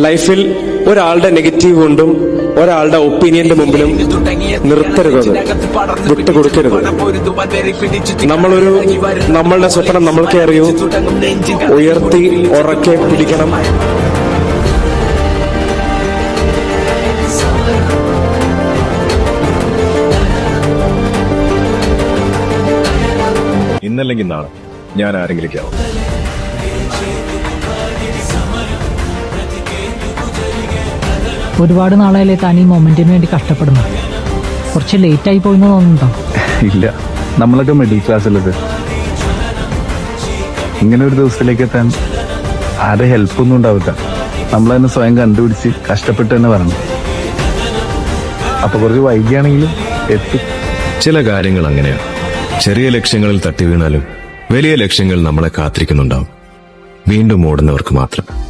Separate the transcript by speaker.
Speaker 1: ലൈഫിൽ ഒരാളുടെ നെഗറ്റീവ് കൊണ്ടും ഒരാളുടെ ഒപ്പീനിയന്റെ മുമ്പിലും നിർത്തരുത്, വിട്ടുകൊടുക്കരുത്. നമ്മളുടെ സ്വപ്നം നമ്മൾക്കേ അറിയൂ. ഉയർത്തി ഉറക്കെ പിടിക്കണം.
Speaker 2: ഇന്നല്ലെങ്കിൽ നാളെ ഞാൻ ആരെങ്കിലേക്കാവും.
Speaker 3: ഒരുപാട് നാളായാലേ താൻ ഈ മൊമെന്റിന് വേണ്ടി കഷ്ടപ്പെടുന്നു. കുറച്ച് ലേറ്റ് ആയി പോയിന്ന് തോന്നുന്നുണ്ടോ?
Speaker 4: ഇല്ല, നമ്മളൊക്കെ മിഡിൽ ക്ലാസ്സിലത്. ഇങ്ങനെ ഒരു ദിവസത്തിലേക്ക് എത്താൻ ആരുടെ ഹെൽപ്പൊന്നും ഉണ്ടാവില്ല. നമ്മൾ തന്നെ സ്വയം കണ്ടുപിടിച്ച് കഷ്ടപ്പെട്ട് തന്നെ പറഞ്ഞു. അപ്പൊ കുറച്ച് വൈകിയാണെങ്കിലും എത്തും.
Speaker 2: ചില കാര്യങ്ങൾ അങ്ങനെയാണ്. ചെറിയ ലക്ഷ്യങ്ങളിൽ തട്ടി വീണാലും വലിയ ലക്ഷ്യങ്ങൾ നമ്മളെ കാത്തിരിക്കുന്നുണ്ടാവും. വീണ്ടും ഓടുന്നവർക്ക് മാത്രം.